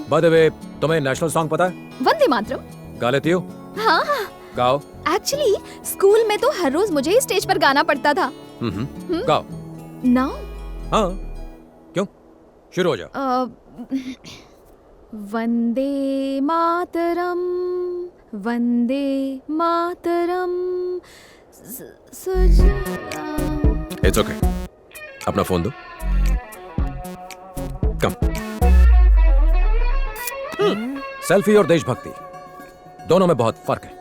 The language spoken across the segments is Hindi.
बाय द वे, तुम्हें नेशनल सॉन्ग पता है? वंदे मातरम। गा लेती हो? हाँ हाँ। गाओ। एक्चुअली स्कूल में तो हर रोज मुझे ही स्टेज पर गाना पड़ता था। गाओ। नाउ? हाँ, क्यों? शुरू हो जाओ। वंदे मातरम, वंदे मातरम। It's okay. अपना फोन दो। कम। सेल्फी और देशभक्ति दोनों में बहुत फर्क है।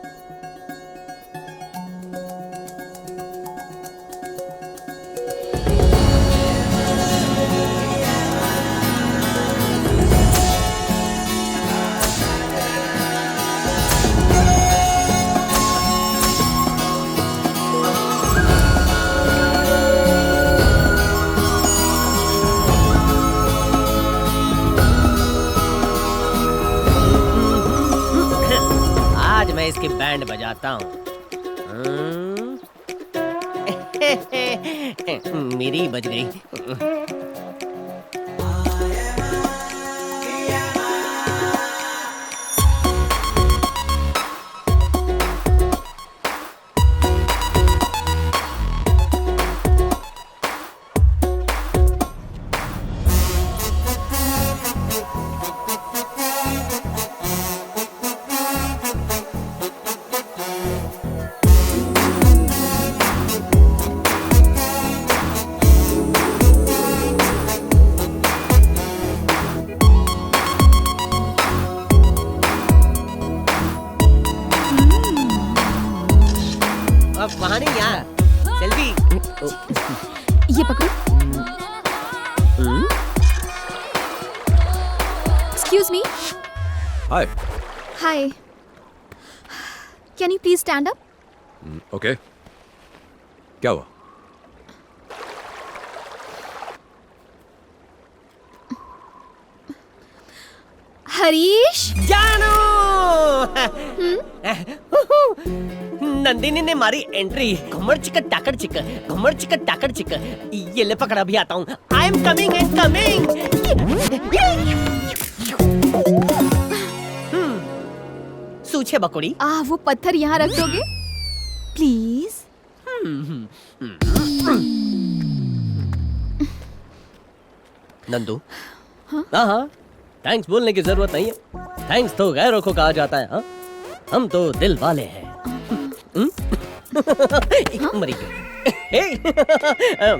मैं इसकी बैंड बजाता हूँ। मेरी बज गई। वहाँ नहीं यार, सेल्फी। ये पकड़ो। Excuse me. Hi. Hi. Can you please stand up? Okay. क्या हुआ? हरीश। जानू। नंदिनी ने मारी एंट्री। घुमर चिक टाकर चिक, घुमर चिक टाकर चिक। ये ले पकड़ा, भी आता हूँ। I am coming and coming. सूछे बकुड़ी। वो पत्थर यहाँ रख दोगे? प्लीज। नंदू। हाँ, थैंक्स बोलने की जरूरत नहीं है। थैंक्स तो गैरों को कहा जाता है। हाँ, हम तो दिल वाले हैं। मरी गई।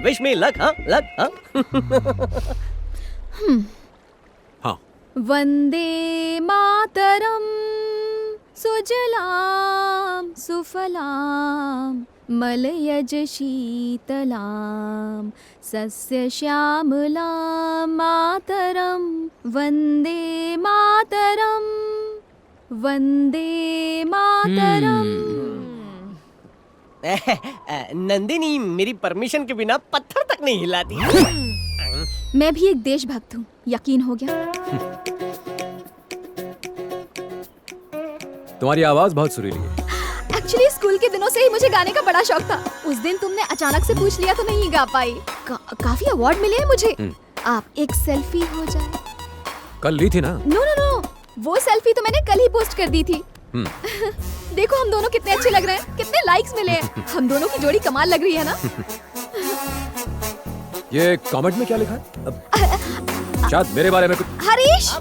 Wish me luck. हाँ, लक। हाँ। वंदे मातरम, सुजलाम सुफलाम, मलयज शीतलाम, सस्य श्यामलाम, मातरम वंदे मातरम, वंदे मातरम। नंदिनी मेरी परमिशन के बिना पत्थर तक नहीं हिलाती। मैं भी एक देशभक्त हूँ, यकीन हो गया? तुम्हारी आवाज बहुत सुरीली है। एक्चुअली स्कूल के दिनों से ही मुझे गाने का बड़ा शौक था। उस दिन तुमने अचानक से पूछ लिया तो नहीं गा पाई। काफी अवार्ड मिले हैं मुझे। आप एक सेल्फी हो जाए। कल ली थी ना? नो नो नो, वो सेल्फी तो मैंने कल ही पोस्ट कर दी थी। देखो हम दोनों कितने अच्छे लग रहे हैं, कितने लाइक्स मिले हैं। हम दोनों की जोड़ी कमाल लग रही है ना? ये कमेंट में क्या लिखा है? शायद मेरे बारे में कुछ। हरीश,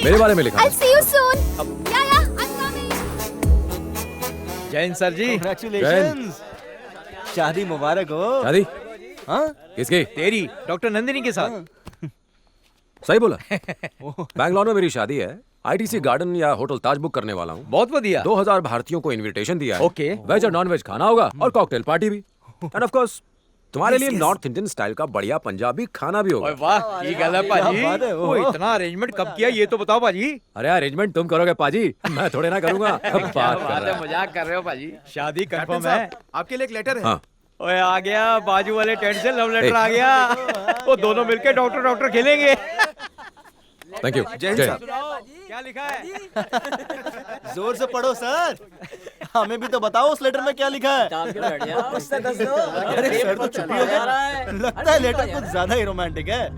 मेरे बारे में लिखा है। I'll see you soon. Yeah, I'm coming. Jain sir ji, Congratulations. शादी मुबारक हो। शादी? हाँ? किसकी? तेरी, डॉक्टर नंदिनी के साथ। सही बोला। बैंगलोर में मेरी शादी है। ITC गार्डन या होटल ताज बुक करने वाला हूँ। बहुत बढ़िया। 2000 भारतीयों को इनविटेशन दिया है। ओके। वेज और नॉन वेज खाना होगा और कॉकटेल पार्टी भी। एंड ऑफ कोर्स तुम्हारे लिए नॉर्थ इंडियन स्टाइल का बढ़िया पंजाबी खाना भी होगा। वाह, ये गला पाजी। वो इतना अरेंजमेंट कब किया ये तो बताओ पाजी। अरे अरेंजमेंट तुम करोगे पाजी, मैं थोड़े ना करूंगा। बात है, मजाक कर रहे हो पाजी। शादी कंफर्म है। आपके लिए एक लेटर है। हाँ। ओए आ गया, बाजू वाले टेंट से लव लेटर आ गया। वो दोनों मिलके डॉक्टर खेलेंगे। Thank you. जय हिंद साहब। क्या लिखा है? जोर से पढ़ो सर। हमें भी तो बताओ उस लेटर में क्या लिखा है। अरे सर तो चुप ही हो गए। लगता है लेटर कुछ ज्यादा ही रोमांटिक है।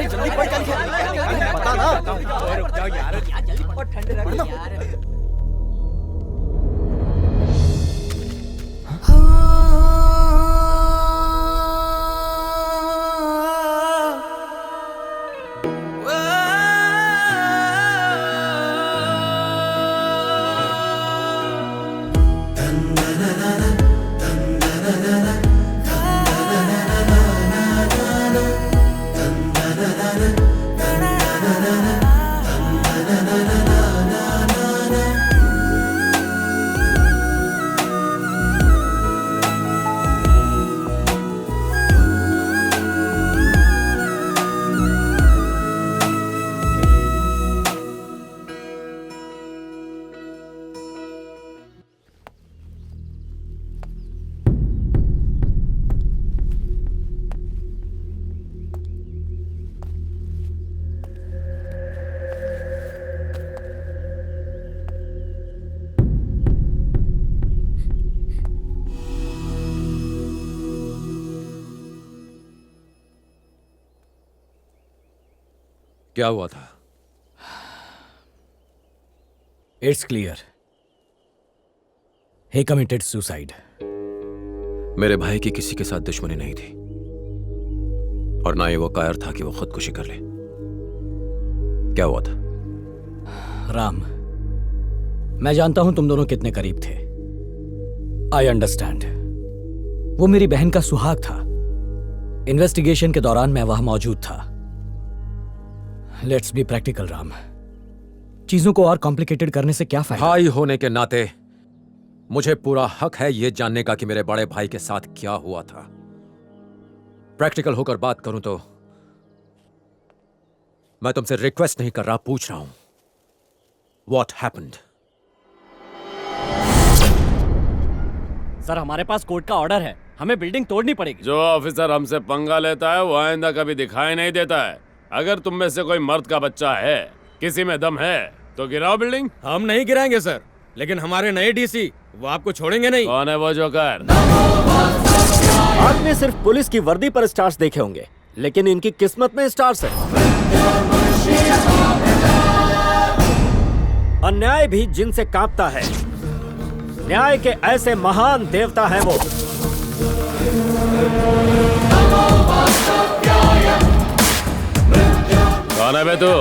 जल्दी पढ़ क्या लिखा है? बता ना। रुक जाओ यार, क्या हुआ था? It's clear. He committed suicide. मेरे भाई की किसी के साथ दुश्मनी नहीं थी और ना ही वो कायर था कि वो खुदकुशी कर ले। क्या हुआ था? राम, मैं जानता हूं तुम दोनों कितने करीब थे। I understand. वो मेरी बहन का सुहाग था। इन्वेस्टिगेशन के दौरान मैं वहां मौजूद था। Let's be practical Ram. चीजों को और कॉम्प्लिकेटेड करने से क्या फायदा? भाई होने के नाते मुझे पूरा हक है यह जानने का कि मेरे बड़े भाई के साथ क्या हुआ था। प्रैक्टिकल होकर बात करूं तो मैं तुमसे रिक्वेस्ट नहीं कर रहा, पूछ रहा हूं, व्हाट हैपेंड? सर, हमारे पास कोर्ट का ऑर्डर है, हमें बिल्डिंग तोड़नी पड़ेगी। जो ऑफिसर हमसे पंगा लेता है वो आइंदा कभी दिखाई नहीं देता है। अगर तुम में से कोई मर्द का बच्चा है, किसी में दम है, तो गिराओ बिल्डिंग। हम नहीं गिराएंगे सर, लेकिन हमारे नए डीसी वो आपको छोड़ेंगे नहीं। कौन है वो जोकर? आपने सिर्फ पुलिस की वर्दी पर स्टार्स देखे होंगे, लेकिन इनकी किस्मत में स्टार्स है। अन्याय भी जिनसे कांपता है। न्याय के ऐसे महान देवता हैं वो। कौन है बे तू?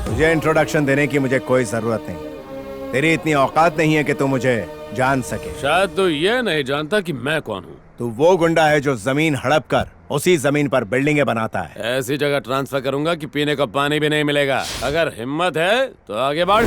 तुझे इंट्रोडक्शन देने की मुझे कोई जरूरत नहीं। तेरी इतनी औकात नहीं है कि तू मुझे जान सके। शायद तू ये नहीं जानता कि मैं कौन हूँ। तू वो गुंडा है जो जमीन हड़प कर उसी जमीन पर बिल्डिंगें बनाता है। ऐसी जगह ट्रांसफर करूंगा कि पीने का पानी भी नहीं मिलेगा। अगर हिम्मत है तो आगे बढ़।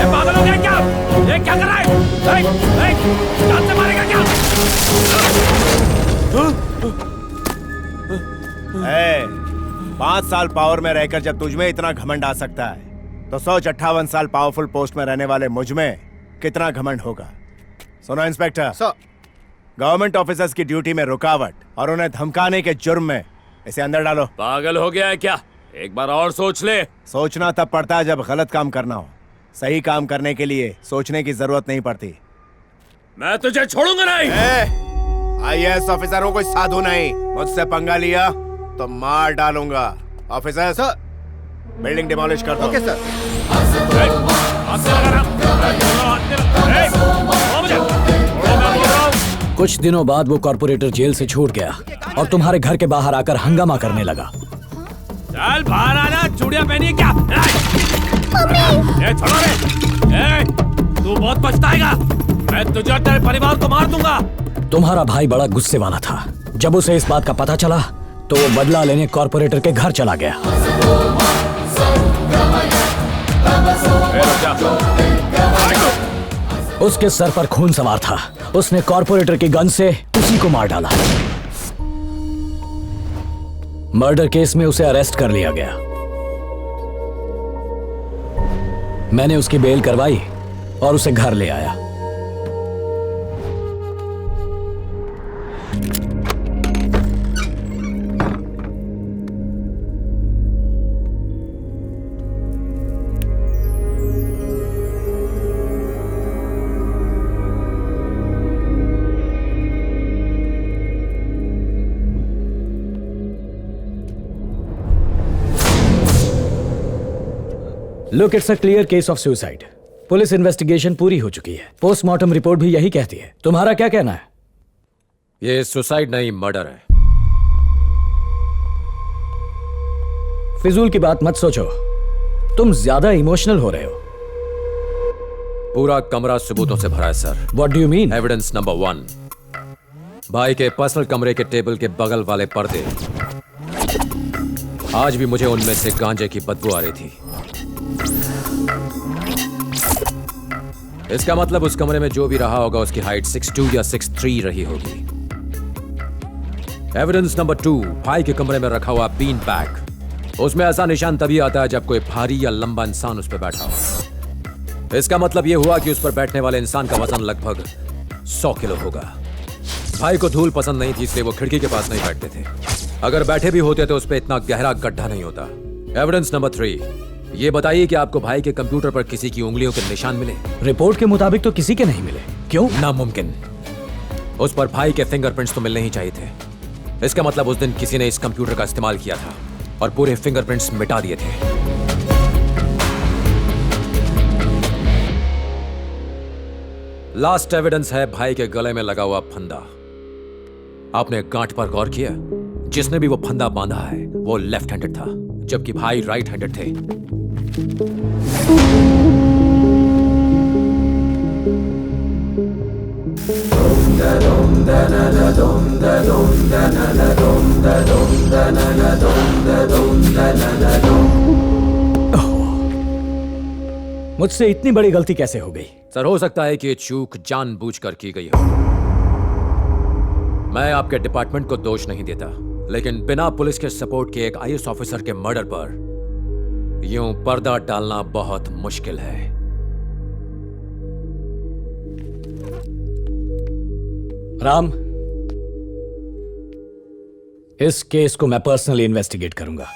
पागल हो गया क्या? ये क्या कर रहा है? जान से मारेगा क्या? 5 साल पावर में रहकर जब तुझ में इतना घमंड आ सकता है तो सोच 58 साल पावरफुल पोस्ट में रहने वाले मुझ में कितना घमंड होगा। सुनो इंस्पेक्टर, गवर्नमेंट ऑफिसर्स की ड्यूटी में रुकावट और उन्हें धमकाने के जुर्म में इसे अंदर डालो। पागल हो गया है क्या? एक बार और सोच ले। सोचना तब पड़ता है जब गलत काम करना हो। सही काम करने के लिए सोचने की जरूरत नहीं पड़ती। मैं तुझे छोड़ूंगा नहीं। IAS ऑफिसर हूँ, कोई साधु नहीं। मुझसे पंगा लिया तो मार डालूंगा। ऑफिसर सर, बिल्डिंग डिमोलिश कर दो। Okay sir. कुछ दिनों बाद वो कॉर्पोरेटर जेल से छूट गया और तुम्हारे घर के बाहर आकर हंगामा करने लगा। चल बाहर आना, चूड़ियां पहनी क्या? छोड़ो रे। तू बहुत पछताएगा। मैं तुझे और तेरे परिवार को मार दूंगा। तुम्हारा भाई बड़ा गुस्से वाला था। जब उसे इस बात का पता चला तो वो बदला लेने कॉर्पोरेटर के घर चला गया। उसके सर पर खून सवार था। उसने कॉर्पोरेटर की गन से उसी को मार डाला। मर्डर केस में उसे अरेस्ट कर लिया गया। मैंने उसकी बेल करवाई और उसे घर ले आया। Look, it's a clear case of suicide. Police investigation पूरी हो चुकी है। पोस्टमार्टम रिपोर्ट भी यही कहती है। तुम्हारा क्या कहना है? ये सुसाइड नहीं, मर्डर है। फिजूल की बात मत सोचो, तुम ज्यादा इमोशनल हो रहे हो। पूरा कमरा सबूतों से भरा है sir. What do you mean? Evidence number 1, भाई के पर्सनल कमरे के टेबल के बगल वाले पर्दे। आज भी मुझे उनमें से गांजे की बदबू आ रही थी। इसका मतलब उस कमरे में जो भी रहा होगा उसकी हाइट 6'2" या 6'3" रही होगी। एविडेंस नंबर 2, भाई के कमरे में रखा हुआ बीन बैग। उसमें ऐसा निशान तभी आता है जब कोई भारी या लंबा इंसान उस पर बैठा हो। इसका मतलब यह हुआ कि उस पर बैठने वाले इंसान का वजन लगभग 100 किलो होगा। भाई को धूल पसंद नहीं थी, इसलिए वो खिड़की के पास नहीं बैठते थे। अगर बैठे भी होते तो उस पर इतना गहरा गड्ढा नहीं होता। एविडेंस नंबर 3, ये बताइए कि आपको भाई के कंप्यूटर पर किसी की उंगलियों के निशान मिले? रिपोर्ट के मुताबिक तो किसी के नहीं मिले। क्यों? नामुमकिन। उस पर भाई के फिंगरप्रिंट्स तो मिलने ही चाहिए थे। इसका मतलब उस दिन किसी ने इस कंप्यूटर का इस्तेमाल किया था और पूरे फिंगरप्रिंट्स मिटा दिए थे। लास्ट एविडेंस है भाई के गले में लगा हुआ फंदा। आपने गांठ पर गौर किया? जिसने भी वो फंदा बांधा है वो लेफ्ट हैंडेड था, जबकि भाई राइट हैंडेड थे। मुझसे इतनी बड़ी गलती कैसे हो गई? सर, हो सकता है कि ये चूक जानबूझकर की गई हो। मैं आपके डिपार्टमेंट को दोष नहीं देता, लेकिन बिना पुलिस के सपोर्ट के एक IAS ऑफिसर के मर्डर पर यूं पर्दा डालना बहुत मुश्किल है। राम, इस केस को मैं पर्सनली इन्वेस्टिगेट करूंगा।